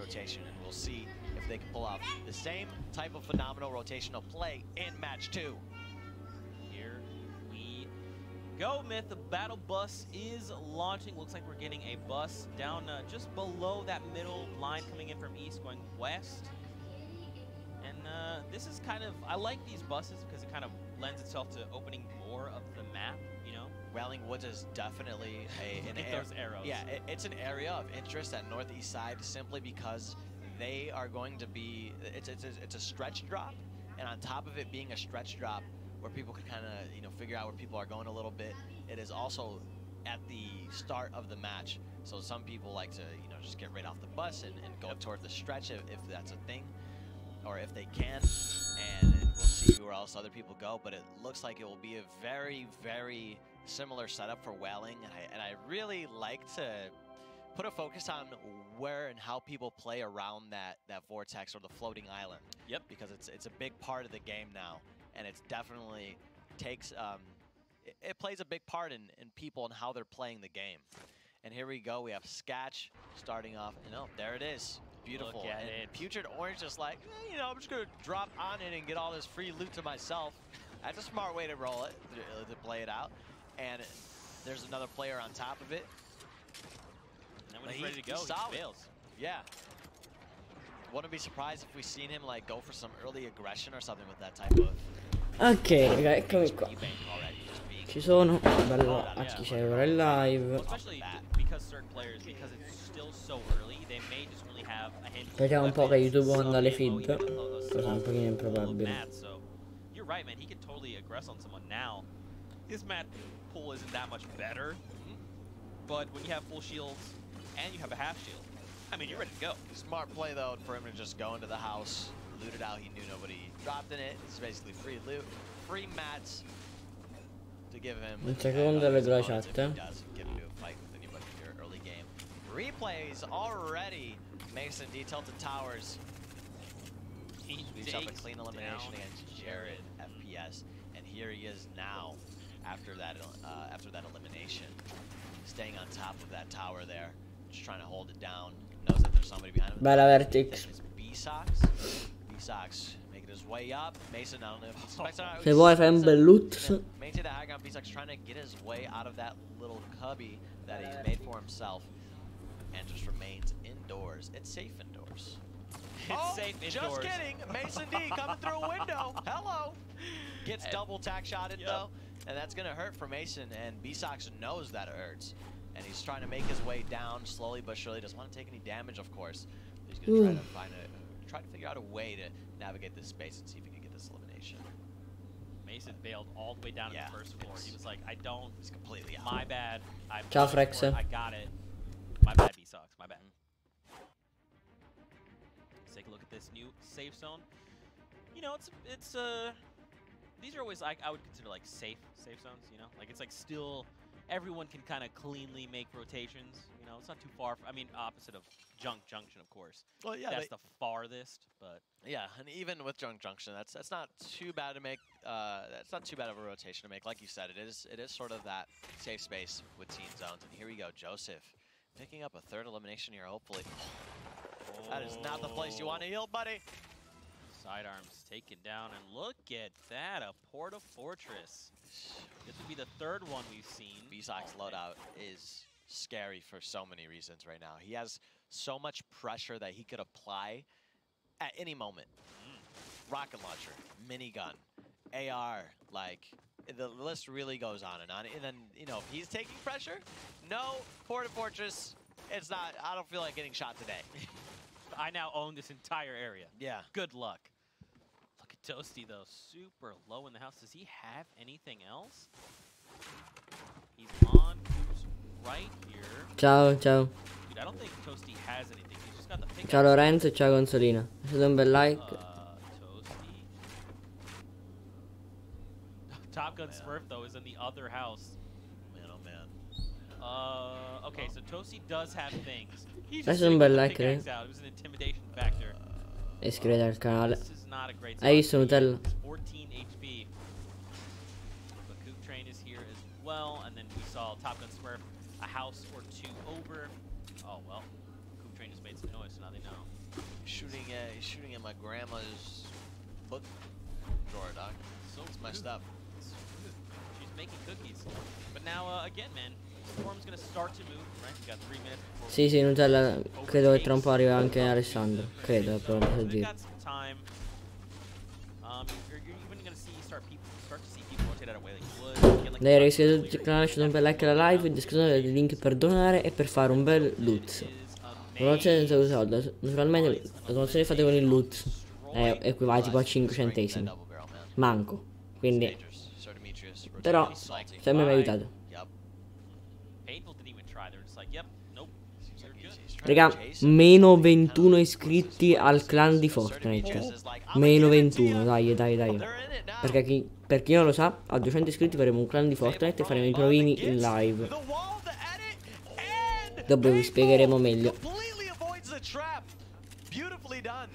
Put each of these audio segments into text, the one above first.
rotation, and we'll see if they can pull off the same type of phenomenal rotational play in match 2. Here we go, Myth. The battle bus is launching. Looks like we're getting a bus down just below that middle line coming in from east going west. And this is kind of, I like these buses because it kind of lends itself to opening more of the map, you know? Wailing Woods is definitely those arrows. Yeah, it's an area of interest at northeast side simply because they are going to be, it's a stretch drop, and on top of it being a stretch drop where people can kind of, you know, figure out where people are going a little bit, it is also at the start of the match. So some people like to, you know, just get right off the bus and go toward the stretch if that's a thing, or if they can, and we'll see where else other people go. But it looks like it will be a very, very similar setup for Wailing, and I really like to put a focus on where and how people play around that vortex or the floating island. Yep. Because it's a big part of the game now, and it's definitely takes it plays a big part in people and how they're playing the game. And here we go. We have Skatch starting off. You know, there it is. Beautiful. Look at and it. Putrid Orange just like, you know, I'm just gonna drop on it and get all this free loot to myself. That's a smart way to roll it, to play it out. And there's another player on top of it. And when he's ready to go, he fails. Yeah. Wouldn't be surprised if we seen him like go for some early aggression or something with that type of. Ok, raga, eccomi qua. Ci sono, bello a chi segue ora il live. Vediamo un po' che YouTube manda le feed, cosa un pochino improbabile. You're right, man. He could totally aggress on someone now. His mat pull isn't that much better, but when you have full shields and you have a half shield, I mean, you're ready to go. Smart play though for him to just go into the house, loot it out. He knew nobody dropped in it. It's basically free loot, free mats to give him. Un secondo leggo la chat. Doesn't give him a fight with anybody here early game. Replays already. Mason detailed to towers. He leaves up a clean elimination against Jared FPS, and here he is now after that elimination, staying on top of that tower there, just trying to hold it down. Knows that there's somebody behind him. Bella Vertex. B-Sox making his way up. Mason, I don't know if he expects it. Se vuoi fai un bel loot. Maintain the high ground. B-Sox trying to get his way out of that little cubby that he's made for himself, and just remains indoors. It's safe indoors. It's safe indoors. Just kidding. Mason D coming through a window. Hello. Gets double tack shotted though, and that's gonna hurt for Mason. And B-Sox knows that it hurts, and he's trying to make his way down slowly but surely. Doesn't want to take any damage, of course. He's gonna try to figure out a way to navigate this space and see if he can get this elimination. Mason bailed all the way down to the first floor. He was like, I don't. He's completely out. My bad. Ciao, Frex. I got it. My bad, B-Sox. My bad. Let's take a look at this new safe zone. You know, it's these are always like, I would consider like safe zones. You know, like it's like still everyone can kind of cleanly make rotations. You know, it's not too far. I mean, opposite of Junk Junction, of course. Well, yeah, that's the farthest. But yeah, and even with Junk Junction, that's not too bad to make. That's not too bad of a rotation to make. Like you said, it is sort of that safe space with teen zones. And here we go, Joseph. Picking up a third elimination here, hopefully. Oh. That is not the place you want to heal, buddy. Sidearms taken down, and look at that, a Porta Fortress. This would be the third one we've seen. B-Sox loadout is scary for so many reasons right now. He has so much pressure that he could apply at any moment. Rocket launcher, minigun, AR, like, the list really goes on. And then, you know, if he's taking pressure, no, Porta Fortress, it's not, I don't feel like getting shot today. I now own this entire area. Yeah. Good luck. Look at Toasty, though. Super low in the house. Does he have anything else? He's on Coop's right here. Ciao, ciao. Dude, I don't think Toasty has anything. He's just got the pickaxe. Ciao Lorenzo, ciao Consolina. Lasciate un bel like. Toasty. Top Gun Smurf, though, is in the other house. Man, oh man. Okay, so Toasty does have things. Lascia un bel like, It was an intimidation factor. Iscrivetevi al canale. This is not a great Hai visto Nutella? 14 HP. But Coop Train is here as well, and then we saw Top Gun Smurf a house or two over. Oh well, Coop Train just made some noise, so now they know. shooting at my grandma's book drawer, dog. So It's messed up. She's making cookies. But now, again, man, Storm's gonna start to move, right? We got 3 minutes before Sì, Nutella, credo che tra un po' arriva anche Alessandro. Credo, è proprio per we dire. got some time. You're even gonna start to see people rotate out of way like wood. Get, like, Dai ragazzi, iscrivetevi al canale, lasciate un bel like alla live, in descrizione del link per donare e per fare un bel loot. Donazione senza usare soldi, naturalmente la donazione fatta con il loot equivale tipo a 5 centesimi. Manco. Quindi, però, sempre mi ha aiutato. Painful didn't even try. They're just like, yep, nope, you're good. Raga, meno 21 iscritti al clan di Fortnite. Meno 21, dai, dai, dai. Perché per chi non lo sa, a 200 iscritti faremo un clan di Fortnite e faremo i provini in live. Dopo vi spiegheremo meglio.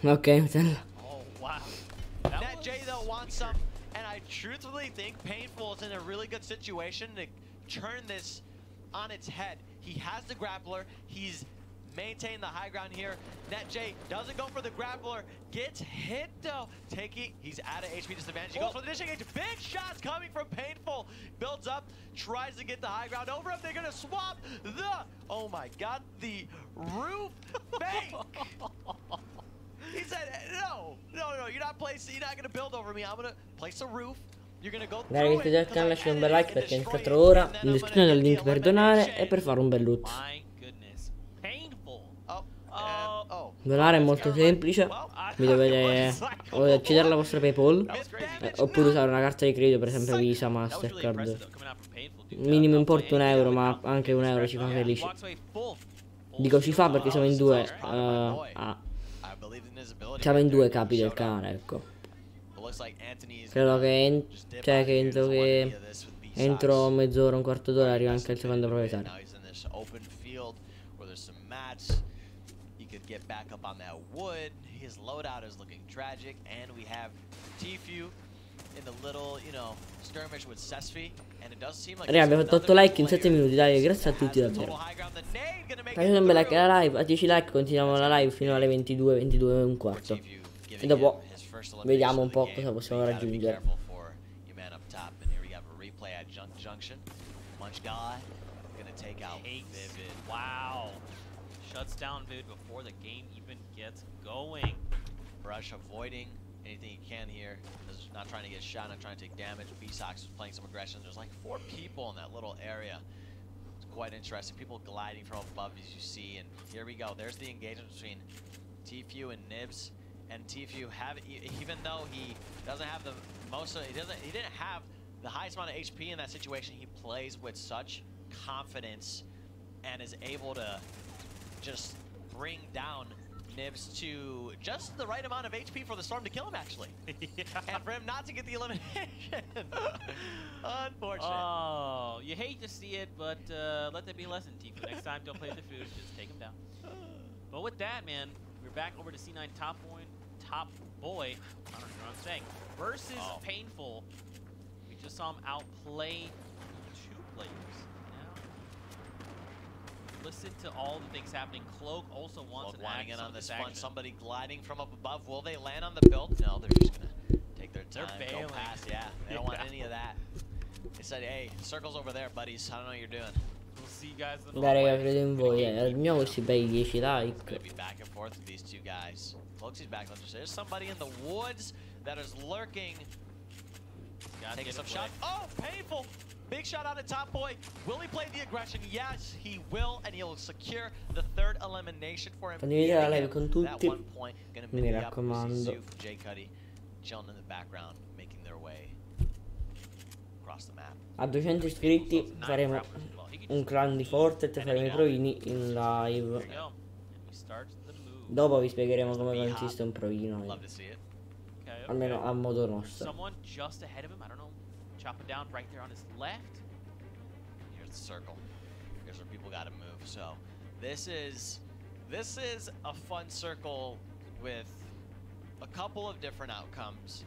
Ok, Nutella. Oh wow. That J though wants some, and I truthfully think Painful is in a really good situation to turn this on its head. He has the grappler. He's maintained the high ground here. NetJ doesn't go for the grappler. Gets hit though. He's at an HP disadvantage. He goes for the disengage. Big shots coming from Painful. Builds up, tries to get the high ground over him. They're gonna swap the. Oh my God, the roof fake. He said, no, you're not gonna build over me. I'm gonna place a roof. You're gonna go through Dai, iscrivetevi al canale, lasciate un bel like perché è iniziato ora. In descrizione del link per donare e per fare un bel loot. My goodness, painful. Donare è molto semplice. Vi dovete accedere alla vostra PayPal oppure usare una carta di credito, per esempio Visa, Mastercard. Minimo importo €1, ma anche €1 ci fa felici. Dico ci fa perché siamo in due. Siamo in due capi del cane, ecco. Credo che entro mezz'ora, un quarto d'ora arriva anche il secondo proprietario. Get back up on that wood. His loadout is looking tragic, and we have Tfue in the little, skirmish with Sesfi, and it does seem like. Raga, abbiamo fatto 8 like in 7 minuti, dai, grazie a tutti davvero. Lasciate un bel like alla live, a 10 like continuiamo la live fino alle 22, 22 e un quarto. E dopo vediamo un po' cosa possiamo raggiungere. Wow. Shuts down Vid before the game even gets going. Brush avoiding anything he can here. Not trying to get shot, not trying to take damage. B-Sox is playing some aggression. There's like 4 people in that little area. It's quite interesting. People gliding from above, as you see. And here we go. There's the engagement between Tfue and Nibs. And Tfue, even though he doesn't have the most, he didn't have the highest amount of HP in that situation. He plays with such confidence and is able to just bring down Nibs to just the right amount of HP for the Storm to kill him, actually. Yeah. And for him not to get the elimination. Unfortunate. Oh, you hate to see it, but let that be a lesson, Tfue. Next time, don't play the food, just take him down. But with that, man, we're back over to C9 top boy. I don't know what I'm saying. Versus Painful. We just saw him outplay 2 players. Listen to all the things happening. Cloak also wants an lining in on this action. one. Somebody gliding from up above. Will they land on the build? No, they're just gonna take their time. Go past. Yeah, they don't want any of that. They said, "Hey, circle's over there, buddies. I don't know what you're doing." We'll see you guys. Dai raga, credo in voi. Almeno questi bei 10 like. It's gonna be back and forth with these two guys. Cloaksy's back. There's somebody in the woods that is lurking. Taking some shots. Oh, Painful. Big shot on the top boy. Will he play the aggression? Yes, he will, and he'll secure the 3rd elimination for him. Condividete la live con tutti. Mi Up raccomando. J Cuddy chilling in the background, making their way across the map. A 200 iscritti faremo un clan di Fortnite e faremo i provini in live. Dopo vi spiegheremo come consiste un provino. Almeno a modo nostro. Someone just ahead of him, I don't know. Chopping down right there on his left. Here's the circle. Here's where people gotta move. So this is a fun circle with a couple of different outcomes,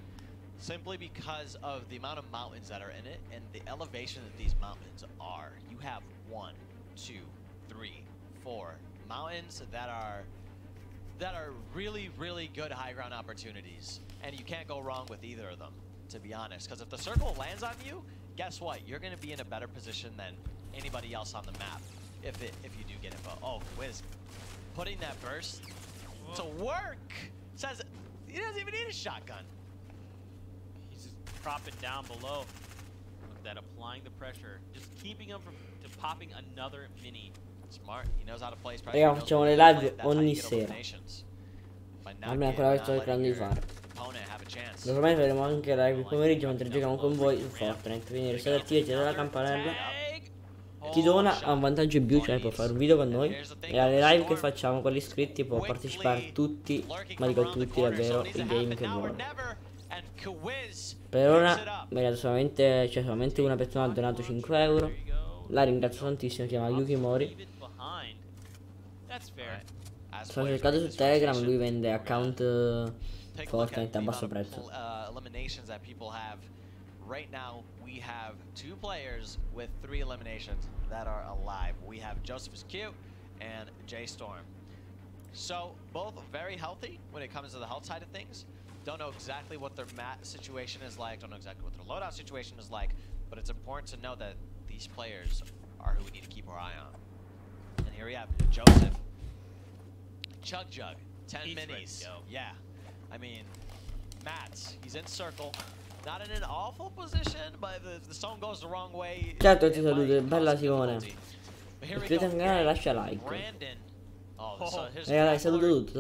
simply because of the amount of mountains that are in it and the elevation that these mountains are. You have 1, 2, 3, 4 mountains that are that are really, really good high ground opportunities. And you can't go wrong with either of them, to be honest. Because if the circle lands on you, guess what? You're going to be in a better position than anybody else on the map if you do get it. But oh, Wiz, putting that burst to work. Says he doesn't even need a shotgun. He's just dropping down below. Look at that, applying the pressure. Just keeping him from popping another mini. Smart. He knows how to play his pressure. Raga, facciamo le live ogni sera. Almeno quella che sto cercando di fare. Naturalmente faremo anche live il pomeriggio mentre giochiamo con voi su Fortnite. Quindi restate attivi, attivate la campanella. Chi dona ha un vantaggio in più, cioè può fare un video con noi. E alle live che facciamo con gli iscritti può partecipare tutti, ma dico tutti davvero, i game che vuole. Per ora mi ha dato solamente una persona ha donato 5 euro. La ringrazio tantissimo, si chiama Yuki Mori. Sono cercato su Telegram, lui vende account Fortnite a basso prezzo. Right now, we have 2 players with 3 eliminations that are alive. We have Joseph is cute and J Storm. So both very healthy when it comes to the health side of things. Don't know exactly what their mat situation is like. Don't know exactly what their loadout situation is like. But it's important to know that these players are who we need to keep our eye on. And here we have Joseph, Chug Jug, 10 minis. Yeah, I mean, Mats, he's in circle. Not in an awful position, but if the zone goes the wrong way. Certo, ti saluto, bella Simone. Iscriviti al canale e lascia like. Dai, saluto tutti.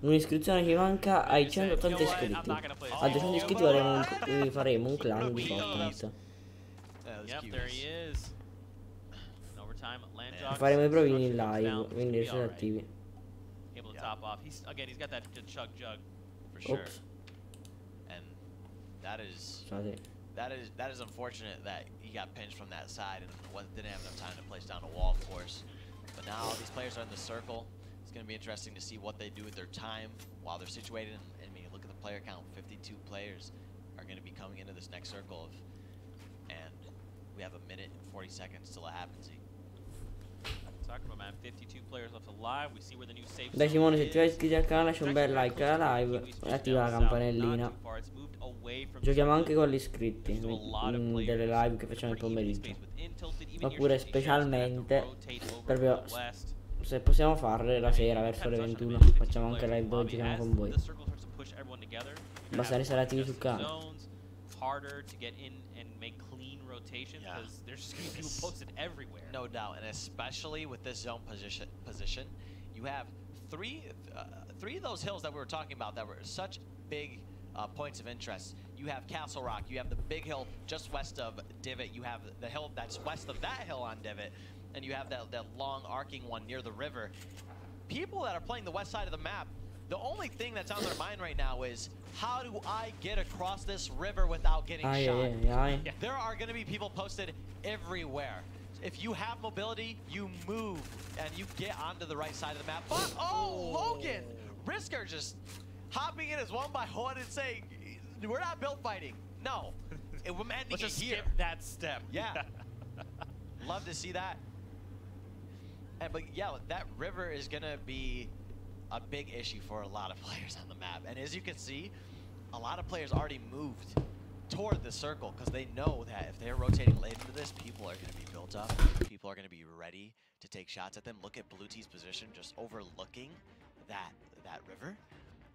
Un'iscrizione ci manca ai 180 iscritti. A 200 iscritti faremo un clan di Fortnite. Faremo i provini in live, quindi siete attivi. Oops. And that is unfortunate that he got pinched from that side and didn't have enough time to place down a wall, of course. But now these players are in the circle. It's going to be interesting to see what they do with their time while they're situated. And I mean, look at the player count. 52 players are going to be coming into this next circle, and we have a minute and 40 seconds till it happens. Talking about, man, 52 players left alive. We see where the new safe. Dai Simone, se ti vai iscritti al canale lascia un bel like alla live e attiva la campanellina. Giochiamo anche con gli iscritti delle live che facciamo il pomeriggio. Oppure specialmente, proprio se possiamo farle la sera verso le 21, facciamo anche live dove giochiamo con voi. Basta essere attivi sul canale. Harder to get in and make clean rotation because there's just going to be people posted everywhere. No doubt, and especially with this zone position, you have three of those hills that we were talking about that were such big points of interest. You have Castle Rock, you have the big hill just west of Divot, you have the hill that's west of that hill on Divot, and you have that long arcing one near the river. People that are playing the west side of the map, the only thing that's on their mind right now is, how do I get across this river without getting shot? There are going to be people posted everywhere. If you have mobility, you move and you get onto the right side of the map. But, oh, Logan! Risker just hopping in as one by one and saying, we're not built fighting. No. We're ending Let's just it here. skip that step. Yeah. Love to see that. But yeah, that river is going to be a big issue for a lot of players on the map. And as you can see, a lot of players already moved toward the circle because they know that if they're rotating late into this, people are going to be built up. People are going to be ready to take shots at them. Look at Blue T's position, just overlooking that river.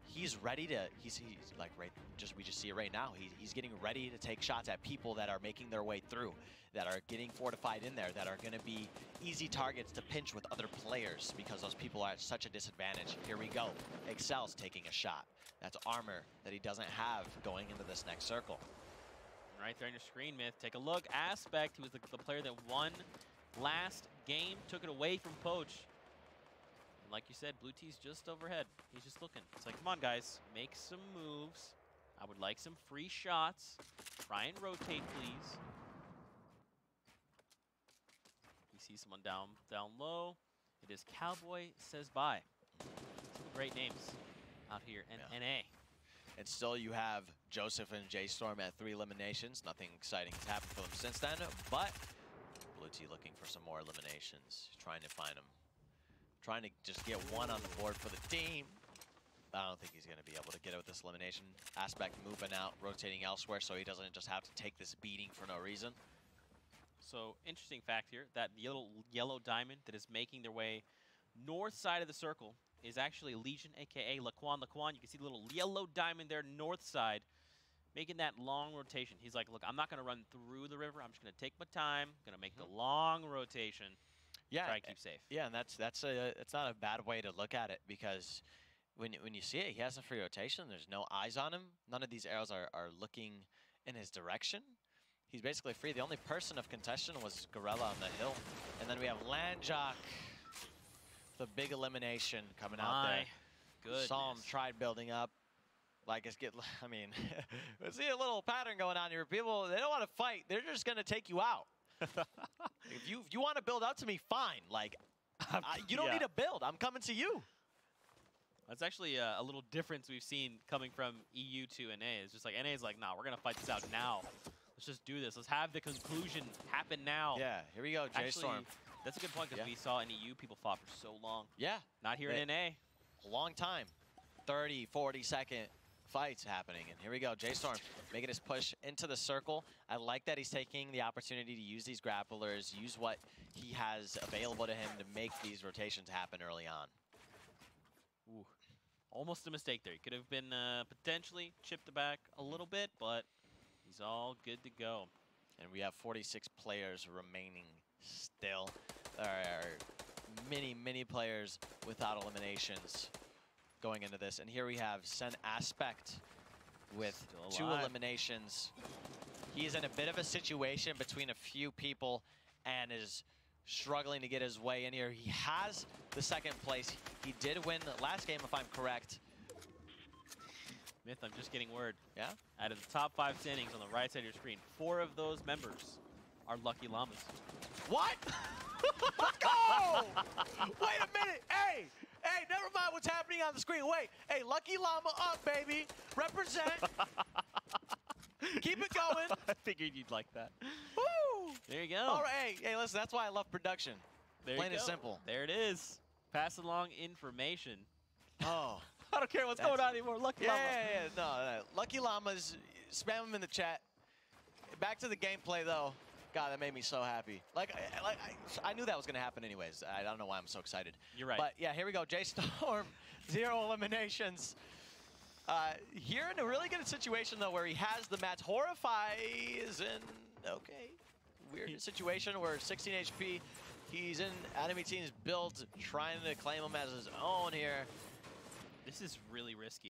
He's ready to, he's like we just see it right now. He's getting ready to take shots at people that are making their way through, that are getting fortified in there, that are going to be easy targets to pinch with other players because those people are at such a disadvantage. Here we go. Excel's taking a shot. That's armor that he doesn't have going into this next circle. Right there on your screen, Myth. Take a look. Aspect, who was the player that won last game, took it away from Poach. And like you said, Blue T's just overhead. He's just looking. It's like, come on, guys. Make some moves. I would like some free shots. Try and rotate, please. We see someone down low. It is Cowboy Says Bye. Some great names out here in NA. And still you have Joseph and J-Storm at 3 eliminations. Nothing exciting has happened for them since then, but Blue T looking for some more eliminations, trying to find them. trying to just get one on the board for the team. I don't think he's going to be able to get it with this elimination. Aspect moving out, rotating elsewhere, so he doesn't just have to take this beating for no reason. So, interesting fact here, that yellow diamond that is making their way north side of the circle is actually Legion, a.k.a. Laquan. Laquan, you can see the little yellow diamond there, north side, making that long rotation. He's like, look, I'm not going to run through the river. I'm just going to take my time, going to make the long rotation, yeah, try and keep safe. Yeah, and it's not a bad way to look at it, because when you see it, he has a free rotation. There's no eyes on him. None of these arrows are looking in his direction. He's basically free. The only person of contention was Gorilla on the hill. And then we have Landjock, the big elimination coming out there. Goodness. Saw him tried building up. Like, I mean, we see a little pattern going on here. People, they don't want to fight. They're just going to take you out. If you want to build up to me, fine. Like, you don't need to build. I'm coming to you. That's actually a little difference we've seen coming from EU to NA. It's just like, NA is like, nah, we're going to fight this out now. Let's just do this. Let's have the conclusion happen now. Yeah, here we go, J-Storm. That's a good point, because we saw in EU people fought for so long. Yeah. Not here in NA. A long time. 30, 40-second fights happening. And here we go, J-Storm making his push into the circle. I like that he's taking the opportunity to use these grapplers, use what he has available to him to make these rotations happen early on. Ooh. Almost a mistake there. He could have been potentially chipped back a little bit, but he's all good to go. And we have 46 players remaining still. There are many players without eliminations going into this. And here we have Sen Aspect with 2 eliminations. He's in a bit of a situation between a few people and is struggling to get his way in here. He has the 2nd place. He did win the last game, if I'm correct. Myth, I'm just getting word. Yeah? Out of the top 5 standings on the right side of your screen, 4 of those members are Lucky Llamas. What? Let's go! Wait a minute. Hey, never mind what's happening on the screen. Wait, hey, Lucky Llama up, baby. Represent. Keep it going. I figured you'd like that. Woo! There you go. All right, hey, listen, that's why I love production. There Plain you and go. simple. There it is. Pass along information. Oh. I don't care what's going on anymore. Lucky Llama. Yeah, no. Lucky Llamas, spam them in the chat. Back to the gameplay, though. God, that made me so happy. I knew that was going to happen anyways. I don't know why I'm so excited. You're right. But, yeah, here we go. J-Storm, 0 eliminations. Here in a really good situation, though, where he has the match. Horrify is in, okay, weird situation where 16 HP. He's in enemy team's build, trying to claim him as his own here. This is really risky.